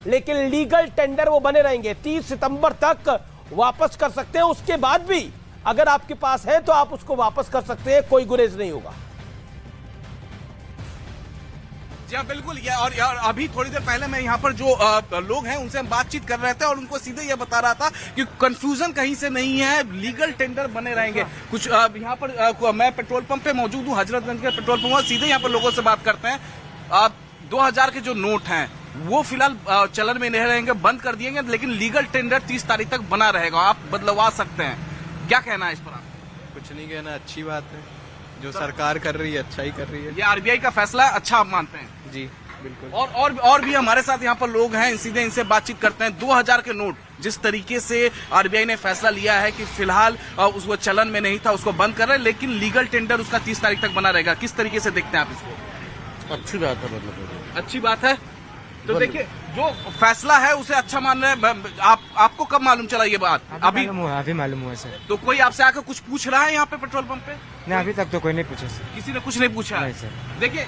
लेकिन legal tender वो बने रहेंगे। 30 सितंबर तक वापस कर सकते हैं, उसके बाद भी अगर आपके पास है तो आप उसको वापस कर सकते हैं, कोई गुरेज नहीं होगा। जी हाँ, बिल्कुल। और अभी थोड़ी देर पहले मैं यहाँ पर जो लोग हैं उनसे हम बातचीत कर रहे थे और उनको सीधे ये बता रहा था कि कंफ्यूजन कहीं से नहीं है, लीगल टेंडर बने रहेंगे। कुछ यहाँ पर मैं पेट्रोल पंप पे मौजूद हूँ, हजरतगंज के पेट्रोल पंप, सीधे यहाँ पर लोगों से बात करते हैं। 2000 के जो नोट हैं वो फिलहाल चलन में नहीं रहेंगे, बंद कर दिएंगे, लेकिन लीगल टेंडर 30 तारीख तक बना रहेगा, आप बदलवा सकते हैं। क्या कहना है इस पर आप? कुछ नहीं कहना, अच्छी बात है जो सरकार कर रही है, अच्छा ही कर रही है। ये आरबीआई का फैसला अच्छा आप मानते हैं? जी बिल्कुल। और भी हमारे साथ यहाँ पर लोग हैं, सीधे इनसे बातचीत करते हैं। 2000 के नोट जिस तरीके से आरबीआई ने फैसला लिया है कि फिलहाल उसको चलन में नहीं था, उसको बंद कर रहे हैं, लेकिन लीगल टेंडर उसका 30 तारीख तक बना रहेगा। किस तरीके से देखते हैं आप इसको? अच्छी बात है, मतलब अच्छी बात है। तो देखिए, जो फैसला है उसे अच्छा मान रहे हैं। आपको कब मालूम चला ये बात? अभी मालूम हुआ सर। तो कोई आपसे आकर कुछ पूछ रहा है यहाँ पे पेट्रोल पंप पे? नहीं, अभी तक तो कोई नहीं पूछा सर। किसी ने कुछ नहीं पूछा? नहीं सर। देखिए,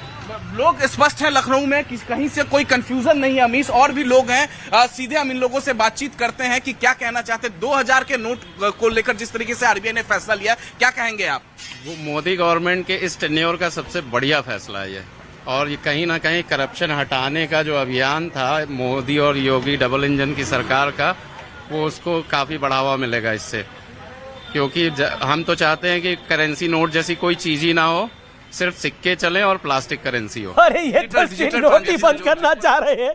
लोग स्पष्ट हैं लखनऊ में, कहीं से कोई कंफ्यूजन नहीं है। अमीश और भी लोग हैं, सीधे हम इन लोगों से बातचीत करते हैं कि क्या कहना चाहते हैं। 2000 के नोट को लेकर जिस तरीके से आरबीआई ने फैसला लिया, क्या कहेंगे आप? वो मोदी गवर्नमेंट के इस टेन्योर का सबसे बढ़िया फैसला है ये, और ये कहीं ना कहीं करप्शन हटाने का जो अभियान था मोदी और योगी डबल इंजन की सरकार का, वो उसको काफी बढ़ावा मिलेगा इससे। क्योंकि हम तो चाहते हैं कि करेंसी नोट जैसी कोई चीज ही ना हो, सिर्फ सिक्के चले और प्लास्टिक करेंसी हो। अरे ये तो नोट ही बंद करना चाह रहे हैं,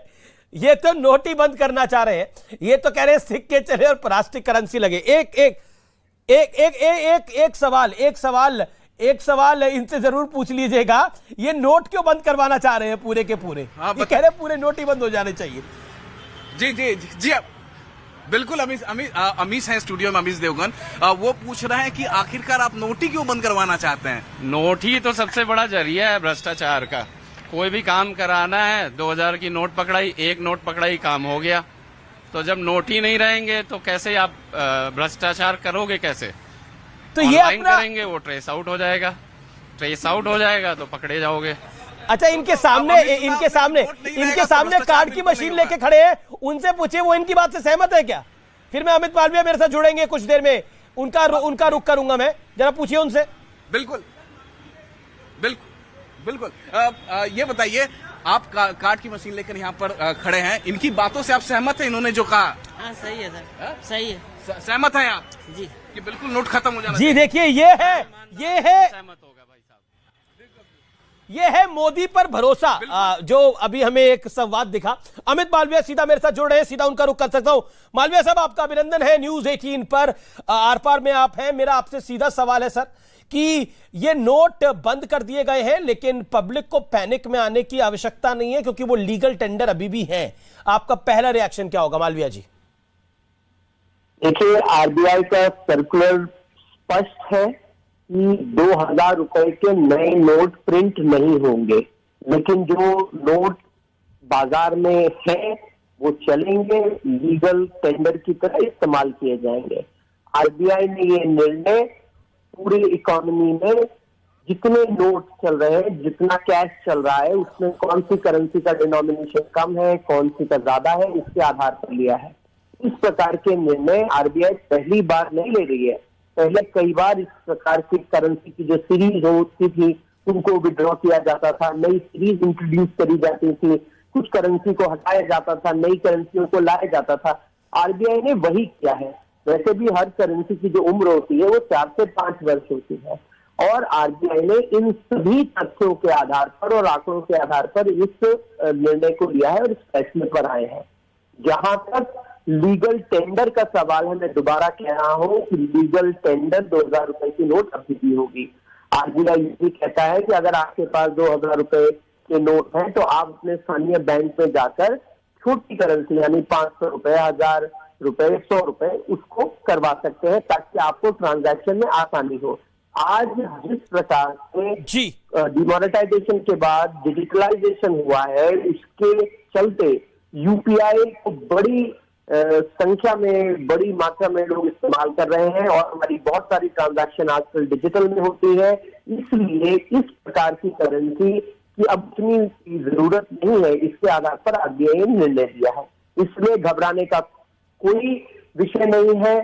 ये तो नोट ही बंद करना चाह रहे हैं। ये तो कह रहे हैं सिक्के चले और प्लास्टिक करेंसी लगे। एक सवाल इनसे जरूर पूछ लीजिएगा, ये नोट क्यों बंद करवाना चाह रहे हैं पूरे के पूरे? ये कह रहे हैं पूरे नोट ही बंद हो जाने चाहिए। जी जी जी, जी बिल्कुल। अमीश हैं स्टूडियो में, अमीश देवगन। वो पूछ रहे हैं कि आखिरकार आप नोट ही क्यों बंद करवाना चाहते हैं? नोट ही तो सबसे बड़ा जरिया है भ्रष्टाचार का। कोई भी काम कराना है, 2000 की नोट पकड़ाई, एक नोट पकड़ाई, काम हो गया। तो जब नोट ही नहीं रहेंगे तो कैसे आप भ्रष्टाचार करोगे? कैसे तो ये अपना करेंगे? वो ट्रेस आउट हो जाएगा, ट्रेस आउट हो जाएगा तो पकड़े जाओगे। अच्छा, इनके सामने कार्ड की मशीन लेके खड़े हैं, उनसे पूछिए वो इनकी बात से सहमत है क्या? फिर मैं अमित मालवीय मेरे साथ जुड़ेंगे कुछ देर में, उनका रुख करूंगा मैं, जरा पूछिए उनसे। बिल्कुल बिल्कुल बिल्कुल। ये बताइए, आप कार्ड की मशीन लेकर यहाँ पर खड़े हैं, इनकी बातों से आप सहमत हैं? इन्होंने जो कहा सही है सर, सही है। सहमत हैं आप? जी, कि बिल्कुल नोट खत्म हो जाना जी। देखिए, ये है मोदी पर भरोसा, जो अभी हमें एक संवाद दिखा। अमित मालवीय सीधा मेरे साथ जुड़ रहे हैं, सीधा उनका रुख कर सकता हूं। मालवीय साहब, आपका अभिनंदन है, न्यूज 18 पर आर पार में आप हैं। मेरा आपसे सीधा सवाल है सर कि ये नोट बंद कर दिए गए हैं, लेकिन पब्लिक को पैनिक में आने की आवश्यकता नहीं है, क्योंकि वो लीगल टेंडर अभी भी है। आपका पहला रिएक्शन क्या होगा मालवीय जी? देखिए, आरबीआई का सर्कुलर स्पष्ट है कि 2000 रुपए के नए नोट प्रिंट नहीं होंगे, लेकिन जो नोट बाजार में है वो चलेंगे, लीगल टेंडर की तरह इस्तेमाल किए जाएंगे। आरबीआई ने ये निर्णय पूरी इकोनॉमी में जितने नोट चल रहे हैं, जितना कैश चल रहा है, उसमें कौन सी करेंसी का डिनोमिनेशन कम है, कौन सी का ज्यादा है, इसके आधार पर लिया है। इस प्रकार के निर्णय आरबीआई पहली बार नहीं ले रही है। पहले कई बार इस प्रकार की करेंसी की जो सीरीज होती थी उनको विड्रॉ किया जाता था, नई सीरीज इंट्रोड्यूस करी जाती थी, कुछ करेंसी को हटाया जाता था, नई करेंसियों को लाया जाता था। आरबीआई ने वही किया है। वैसे भी हर करेंसी की जो उम्र होती है वो 4 से 5 वर्ष होती है, और आरबीआई ने इन सभी तथ्यों के आधार पर और आंकड़ों के आधार पर इस निर्णय को लिया है और इस फैसले पर आए हैं। जहां तक लीगल टेंडर का सवाल है, मैं दोबारा कह रहा हूं कि लीगल टेंडर 2000 रुपए की नोट अभी भी होगी। आरबीआई ये कहता है कि अगर आपके पास 2000 रुपए के नोट हैं तो आप अपने स्थानीय बैंक में जाकर छोटी करेंसी यानी 500 रुपए, 1000 रुपए, 100 रुपए उसको करवा सकते हैं, ताकि आपको ट्रांजैक्शन में आसानी हो। आज जिस प्रकार से डिमोनेटाइजेशन के बाद डिजिटलाइजेशन हुआ है, उसके चलते यूपीआई को बड़ी संख्या में, बड़ी मात्रा में लोग इस्तेमाल कर रहे हैं, और हमारी बहुत सारी ट्रांजैक्शन आजकल डिजिटल में होती है। इसलिए इस प्रकार की करेंसी की अब इतनी जरूरत नहीं है। इसके आधार पर आरबीआई ने निर्णय लिया है। इसमें घबराने का कोई विषय नहीं है।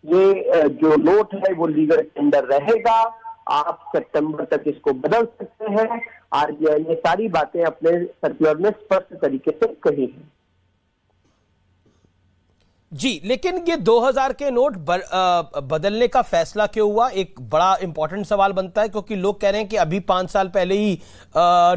ये जो नोट है वो लीगल टेंडर रहेगा। आप सितंबर तक इसको बदल सकते हैं। आरबीआई ने सारी बातें अपने सर्कुलर में स्पष्ट तरीके से कही है। जी, लेकिन ये 2000 के नोट बदलने का फैसला क्यों हुआ, एक बड़ा इंपॉर्टेंट सवाल बनता है, क्योंकि लोग कह रहे हैं कि अभी 5 साल पहले ही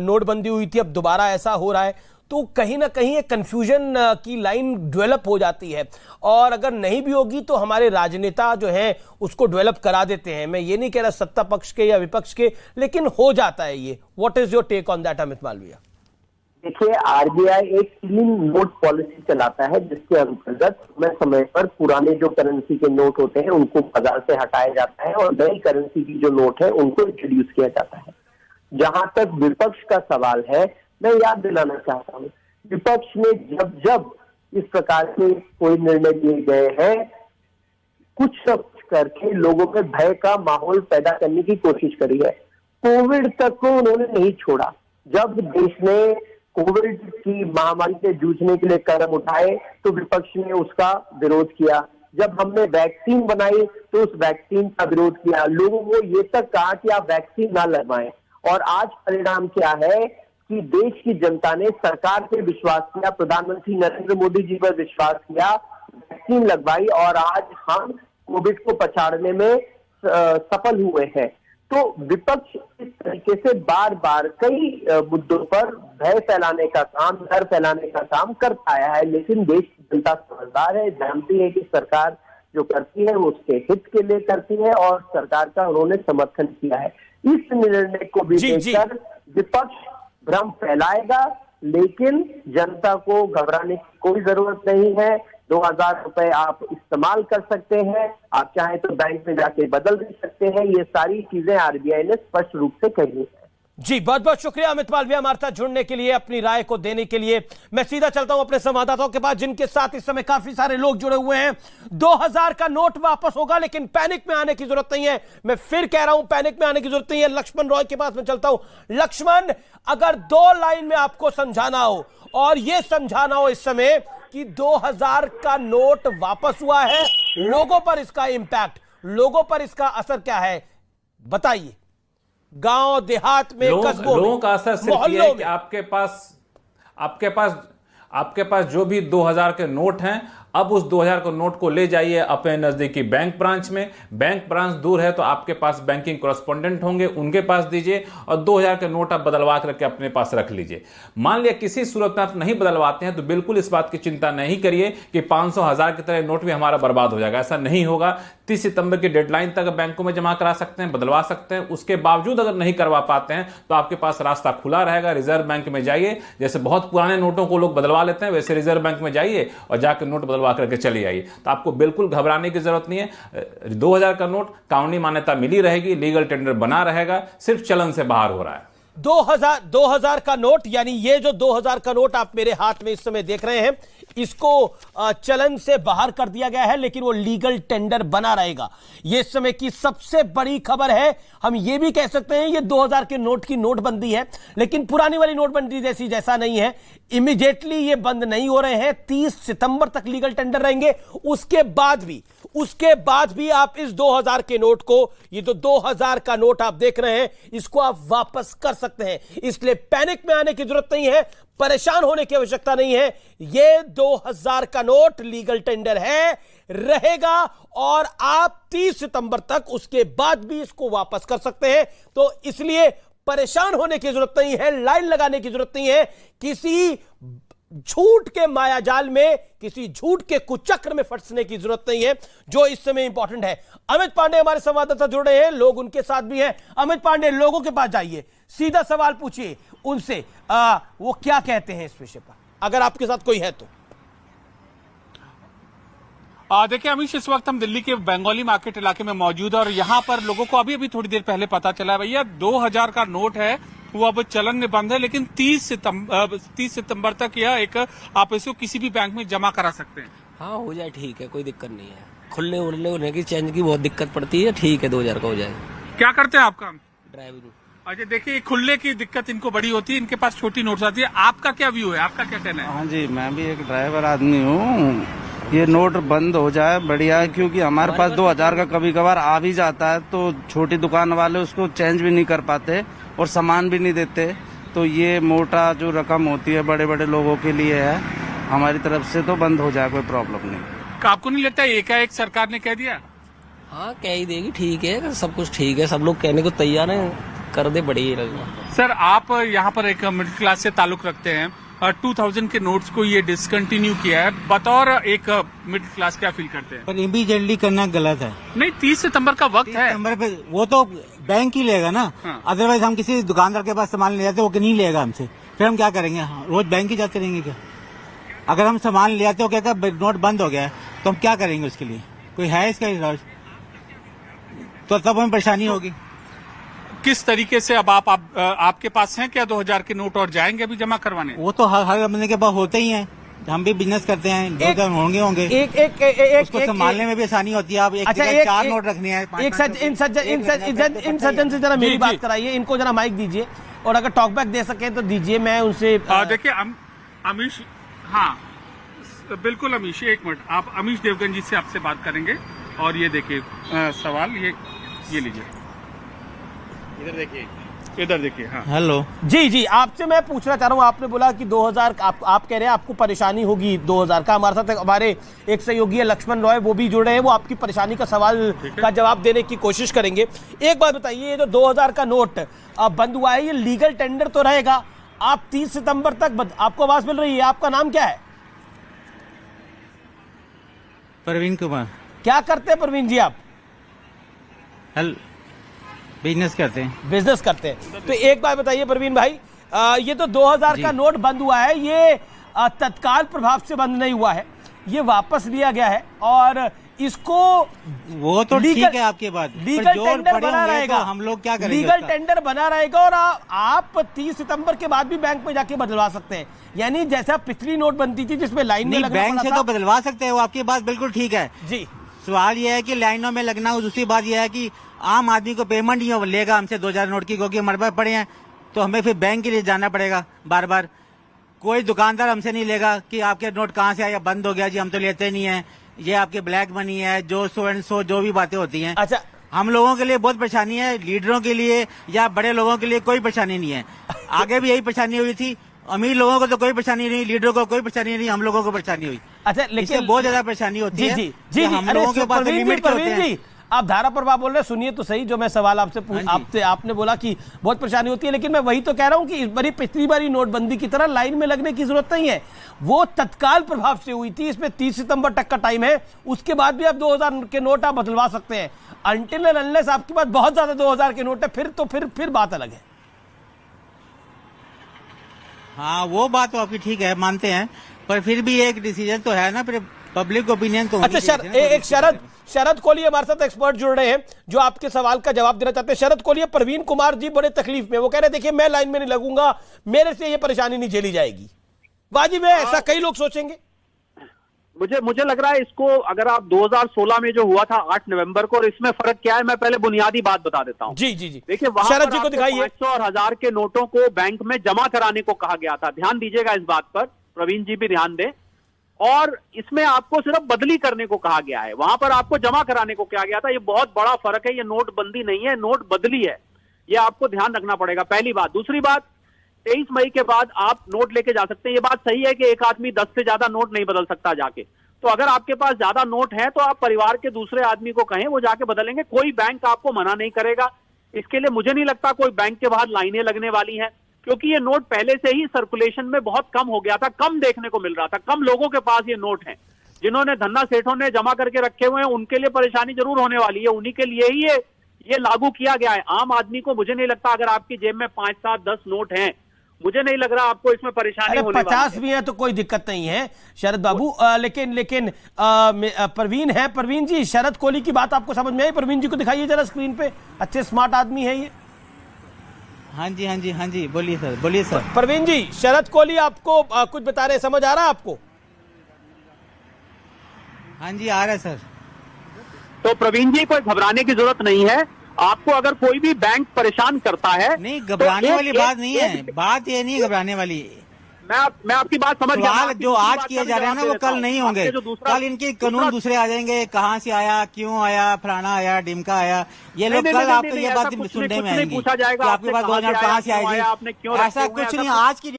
नोटबंदी हुई थी, अब दोबारा ऐसा हो रहा है, तो कहीं ना कहीं एक कंफ्यूजन की लाइन डेवलप हो जाती है। और अगर नहीं भी होगी तो हमारे राजनेता जो हैं उसको डेवलप करा देते हैं। मैं ये नहीं कह रहा सत्ता पक्ष के या विपक्ष के, लेकिन हो जाता है ये। What is your take on that Amit Malviya? देखिए, आरबीआई एक क्लीन नोट पॉलिसी चलाता है, जिसके अंतर्गत समय पर पुराने जो करेंसी के नोट होते हैं उनको बाजार से हटाया जाता है और नई करेंसी की जो नोट है उनको इंट्रोड्यूस किया जाता है। जहां तक विपक्ष का सवाल है, मैं याद दिलाना चाहता हूं, विपक्ष ने जब इस प्रकार के कोई निर्णय लिए गए हैं, कुछ न कुछ करके लोगों में भय का माहौल पैदा करने की कोशिश करी है। कोविड तक को उन्होंने नहीं छोड़ा। जब देश ने कोविड की महामारी से जूझने के लिए कदम उठाए तो विपक्ष ने उसका विरोध किया। जब हमने वैक्सीन बनाई तो उस वैक्सीन का विरोध किया। लोगों को ये तक कहा कि आप वैक्सीन ना लगवाएं। और आज परिणाम क्या है कि देश की जनता ने सरकार पे विश्वास किया, प्रधानमंत्री नरेंद्र मोदी जी पर विश्वास किया, वैक्सीन लगवाई और आज हम कोविड को पछाड़ने में सफल हुए हैं। तो विपक्ष इस तरीके से बार बार कई मुद्दों पर भय फैलाने का काम, डर फैलाने का काम करता आया है, लेकिन देश की जनता समझदार है, जानती है कि सरकार जो करती है वो उसके हित के लिए करती है और सरकार का उन्होंने समर्थन किया है। इस निर्णय को भी देखकर विपक्ष भ्रम फैलाएगा, लेकिन जनता को घबराने की कोई जरूरत नहीं है। 2000 रुपए आप इस्तेमाल कर सकते हैं, आप चाहें तो बैंक में जाके बदल भी सकते हैं। ये सारी चीजें आरबीआई ने स्पष्ट रूप से कही है। जी, बहुत बहुत शुक्रिया अमित मालवीय हमारे साथ जुड़ने के लिए, अपनी राय को देने के लिए। मैं सीधा चलता हूं अपने संवाददाताओं के पास, जिनके साथ इस समय काफी सारे लोग जुड़े हुए हैं। 2000 का नोट वापस होगा, लेकिन पैनिक में आने की जरूरत नहीं है। मैं फिर कह रहा हूं, पैनिक में आने की जरूरत नहीं है। लक्ष्मण रॉय के पास मैं चलता हूं। लक्ष्मण, अगर 2 लाइन में आपको समझाना हो, और यह समझाना हो इस समय कि 2000 का नोट वापस हुआ है, लोगों पर इसका इंपैक्ट, लोगों पर इसका असर क्या है, बताइए। गांव देहात में, कस्बों में, लोगों का असर सिर्फ ये है कि आपके पास जो भी 2000 के नोट हैं, अब उस 2000 के नोट को ले जाइए अपने नजदीकी बैंक ब्रांच में। बैंक ब्रांच दूर है तो आपके पास बैंकिंग कॉरेस्पोंडेंट होंगे, उनके पास दीजिए और 2000 के नोट आप बदलवा करके अपने पास रख लीजिए। मान लिया किसी सूरत में आप नहीं बदलवाते हैं तो बिल्कुल इस बात की चिंता नहीं करिए कि 500, 1000 की तरह नोट भी हमारा बर्बाद हो जाएगा। ऐसा नहीं होगा। 30 सितंबर की डेडलाइन तक बैंकों में जमा करा सकते हैं, बदलवा सकते हैं। उसके बावजूद अगर नहीं करवा पाते हैं तो आपके पास रास्ता खुला रहेगा। रिजर्व बैंक में जाइए, जैसे बहुत पुराने नोटों को लोग बदलवा लेते हैं वैसे रिजर्व बैंक में जाइए और जाकर नोट बदलवा करके चले आइए। तो आपको बिल्कुल घबराने की जरूरत नहीं है। 2000 का नोट कानूनी मान्यता मिली रहेगी, लीगल टेंडर बना रहेगा, सिर्फ चलन से बाहर हो रहा है। 2000 का नोट, यानी ये जो 2000 का नोट आप मेरे हाथ में इस समय देख रहे हैं, इसको चलन से बाहर कर दिया गया है, लेकिन वो लीगल टेंडर बना रहेगा। ये इस समय की सबसे बड़ी खबर है। हम ये भी कह सकते हैं ये 2000 के नोट की नोटबंदी है, लेकिन पुरानी वाली नोटबंदी जैसा नहीं है। इमीडिएटली ये बंद नहीं हो रहे हैं। 30 सितंबर तक लीगल टेंडर रहेंगे। उसके बाद भी आप इस 2000 के नोट को, ये जो 2000 का नोट आप देख रहे हैं, इसको आप वापस कर सकते हैं। इसलिए पैनिक में आने की जरूरत नहीं है, परेशान होने की आवश्यकता नहीं है। ये 2000 का नोट लीगल टेंडर है, रहेगा, और आप 30 सितंबर तक उसके बाद भी इसको वापस कर सकते हैं। तो इसलिए परेशान होने की जरूरत नहीं है, लाइन लगाने की जरूरत नहीं है, किसी झूठ के मायाजाल में, किसी झूठ के कुचक्र में फंसने की जरूरत नहीं है, जो इस समय इंपॉर्टेंट है। अमित पांडे हमारे संवाददाता जुड़ रहे हैं, लोग उनके साथ भी हैं। अमित पांडे, लोगों के पास जाइए, सीधा सवाल पूछिए उनसे, वो क्या कहते हैं इस विषय पर, अगर आपके साथ कोई है तो। देखिए अमीश, इस वक्त हम दिल्ली के बंगाली मार्केट इलाके में मौजूद है और यहाँ पर लोगों को अभी थोड़ी देर पहले पता चला भैया 2000 का नोट है वो अब चलन में बंद है, लेकिन 30 सितंबर तक यह एक आप इसको किसी भी बैंक में जमा करा सकते हैं। हाँ, हो जाए ठीक है, कोई दिक्कत नहीं है। खुलने उड़ने की चेंज की बहुत दिक्कत पड़ती है, ठीक है 2000 का हो जाए। क्या करते हैं आप काम? ड्राइविंग। अच्छा देखिए, खुलने की दिक्कत इनको बड़ी होती है, इनके पास छोटी नोट्स आती है। आपका क्या व्यू है, आपका क्या कहना है? हाँ जी, मैं भी एक ड्राइवर आदमी हूँ। ये नोट बंद हो जाए बढ़िया है, क्योंकि हमारे पास 2000 का कभी कभार आ भी जाता है, तो छोटी दुकान वाले उसको चेंज भी नहीं कर पाते और सामान भी नहीं देते। तो ये मोटा जो रकम होती है बड़े बड़े लोगों के लिए है, हमारी तरफ से तो बंद हो जाए, कोई प्रॉब्लम नहीं। आपको नहीं लगता एकाएक सरकार ने कह दिया? हाँ, कह ही देगी, ठीक है, सब कुछ ठीक है, सब लोग कहने को तैयार हैं, कर दे, बढ़िया ही रहेगा। सर, आप यहाँ पर एक मिडिल क्लास से ताल्लुक रखते हैं, 2000 के नोट्स को ये डिसकंटिन्यू किया है, बतौर एक मिडिल क्लास क्या फील करते हैं? पर इमीडिएटली करना गलत है। नहीं, 30 सितंबर का वक्त है। सितंबर पे वो तो बैंक ही लेगा ना। हाँ। अदरवाइज हम किसी दुकानदार के पास सामान ले जाते, वो नहीं लेगा हमसे, फिर हम क्या करेंगे? रोज बैंक ही जाते रहेंगे क्या? अगर हम सामान ले आते हो, कहता नोट बंद हो गया है, तो हम क्या करेंगे उसके लिए? कोई है इसका इलाज? तो तब हमें परेशानी होगी। किस तरीके से अब आपके पास हैं क्या 2000 के नोट और जाएंगे अभी जमा करवाने? वो तो हर बंदे के पास होते ही हैं, हम भी बिजनेस करते हैं, 2000 होंगे उसको संभालने में भी आसानी होती है। आप एक जगह 4 नोट रखनी है। इन सज्जन से जरा मेरी बात कराइए, इनको जरा माइक दीजिए, और अगर टॉकबैक दे सके तो दीजिए। मैं उनसे देखिए अमीश, हाँ बिल्कुल अमीश, एक मिनट, आप अमीश देवगन जी से आपसे बात करेंगे। और ये देखिए सवाल, ये लीजिए, इधर देखिए। हाँ हेलो जी, आपसे मैं पूछना चाह रहा हूँ, आपने बोला कि 2000 आप कह रहे हैं आपको परेशानी होगी 2000 का। हमारे साथ हमारे एक सहयोगी है लक्ष्मण रॉय, वो भी जुड़े हैं, वो आपकी परेशानी का सवाल का जवाब देने की कोशिश करेंगे। एक बात बताइए, ये जो 2000 का नोट बंद हुआ है, ये लीगल टेंडर तो रहेगा? आप 30 सितंबर तक आपको आवाज मिल रही है? आपका नाम क्या है? प्रवीण कुमार। क्या करते हैं प्रवीण जी आप? बिजनेस करते हैं। बिजनेस करते हैं। तो एक बात बताइए प्रवीण भाई, ये तो 2000 का नोट बंद हुआ है, ये तत्काल प्रभाव से बंद नहीं हुआ है, ये वापस लिया गया है, और इसको वो तो ठीक है आपकी बात, लीगल टेंडर बना रहेगा। तो हम लोग क्या करेंगे? लीगल टेंडर बना रहेगा, और आप 30 सितंबर के बाद भी बैंक में जाके बदलवा सकते हैं। यानी जैसा पिछली नोट बनती थी जिसमें लाइन में लगना बैंक से तो बदलवा सकते हैं, वो आपकी बात बिल्कुल ठीक है जी। सवाल ये है कि लाइनों में लगना, दूसरी बात ये है कि आम आदमी को पेमेंट नहीं लेगा हमसे 2000 नोट की, क्योंकि हमारे पास पड़े हैं, तो हमें फिर बैंक के लिए जाना पड़ेगा बार बार। कोई दुकानदार हमसे नहीं लेगा कि आपके नोट कहाँ से आया, बंद हो गया जी, हम तो लेते नहीं है, ये आपके ब्लैक मनी है, जो सो एंड सो जो भी बातें होती हैं। अच्छा, हम लोगों के लिए बहुत परेशानी है, लीडरों के लिए या बड़े लोगों के लिए कोई परेशानी नहीं है। आगे भी यही परेशानी हुई थी, अमीर लोगों को तो कोई परेशानी नहीं, लीडरों को कोई परेशानी नहीं, हम लोगों को परेशानी हुई। अच्छा, लेकिन बहुत ज्यादा परेशानी होती है। जी, हम लोगों के पास लिमिट होते हैं। आप धारा प्रभाव बोल रहे हैं, सुनिए तो सही जो मैं सवाल आपसे आपने बोला कि बहुत परेशानी होती है, लेकिन मैं वही तो कह रहा हूं कि इस बारी पिछली बारी नोटबंदी की तरह लाइन में लगने की जरूरत नहीं है, वो तत्काल प्रभाव से हुई थी, इसमें 30 सितंबर तक का टाइम है, उसके बाद भी आप 2000 के नोट आप बदलवा सकते हैं। अनटिल एंड अनलेस आपके पास बहुत ज्यादा 2000 के नोट है, फिर बात अलग है। हाँ, वो बात तो आपकी ठीक है, मानते हैं, पर फिर भी एक डिसीजन तो है ना, फिर पब्लिक ओपिनियन तो। अच्छा, एक शरद कोहली हमारे साथ एक्सपर्ट जुड़ रहे हैं जो आपके सवाल का जवाब देना चाहते हैं। शरद कोहली, प्रवीण कुमार जी बड़े तकलीफ में, वो कह रहे हैं देखिए मैं लाइन में नहीं लगूंगा, मेरे से ये परेशानी नहीं झेली जाएगी। वाजिब है, ऐसा कई लोग सोचेंगे। मुझे लग रहा है इसको, अगर आप 2016 में जो हुआ था 8 नवंबर को, और इसमें फर्क क्या है, मैं पहले बुनियादी बात बता देता हूँ। जी, देखिए, वहां शरद जी को दिखाइए। 500 और 1000 के नोटों को बैंक में जमा कराने को कहा गया था। ध्यान दीजिएगा इस बात पर, प्रवीण जी भी ध्यान दें। और इसमें आपको सिर्फ बदली करने को कहा गया है, वहां पर आपको जमा कराने को कहा गया था। ये बहुत बड़ा फर्क है, ये नोटबंदी नहीं है, नोट बदली है, ये आपको ध्यान रखना पड़ेगा, पहली बात। दूसरी बात, 23 मई के बाद आप नोट लेके जा सकते हैं। ये बात सही है कि एक आदमी 10 से ज्यादा नोट नहीं बदल सकता जाके, तो अगर आपके पास ज्यादा नोट है तो आप परिवार के दूसरे आदमी को कहें, वो जाके बदलेंगे, कोई बैंक आपको मना नहीं करेगा। इसके लिए मुझे नहीं लगता कोई बैंक के बाहर लाइनें लगने वाली हैं, क्योंकि ये नोट पहले से ही सर्कुलेशन में बहुत कम हो गया था, कम देखने को मिल रहा था, कम लोगों के पास ये नोट हैं। जिन्होंने धन्ना सेठों ने जमा करके रखे हुए हैं, उनके लिए परेशानी जरूर होने वाली है, उन्हीं के लिए ही ये लागू किया गया है। आम आदमी को मुझे नहीं लगता, अगर आपकी जेब में 5, 7, 10 नोट हैं, मुझे नहीं लग रहा आपको इसमें परेशानी होने वाली है। 50 भी है तो कोई दिक्कत नहीं है शरद बाबू। लेकिन प्रवीण है, प्रवीण जी, शरद कोहली की बात आपको समझ में आई? प्रवीण जी को दिखाइए जरा स्क्रीन पे, अच्छे स्मार्ट आदमी है ये। हाँ जी, बोलिए सर। प्रवीण जी, शरद कोहली आपको कुछ बता रहे, समझ आ रहा है आपको? हाँ जी, आ रहा है सर। तो प्रवीण जी, कोई घबराने की जरूरत नहीं है। आपको अगर कोई भी बैंक परेशान करता है नहीं, घबराने तो वाली बात नहीं है, बात ये नहीं है घबराने वाली। मैं आपकी बात समझ गया। सवाल जो आज किए जा रहे हैं ना वो कल नहीं होंगे, कल इनके कानून दूसरे आ जाएंगे, कहाँ से आया, क्यों आया, फलाना आया, डिमका आया, ये लोग कल आपको ये बात सुनने में आएंगी कि आपके पास 2000 कहाँ से आएगी। ऐसा कुछ नहीं, आज की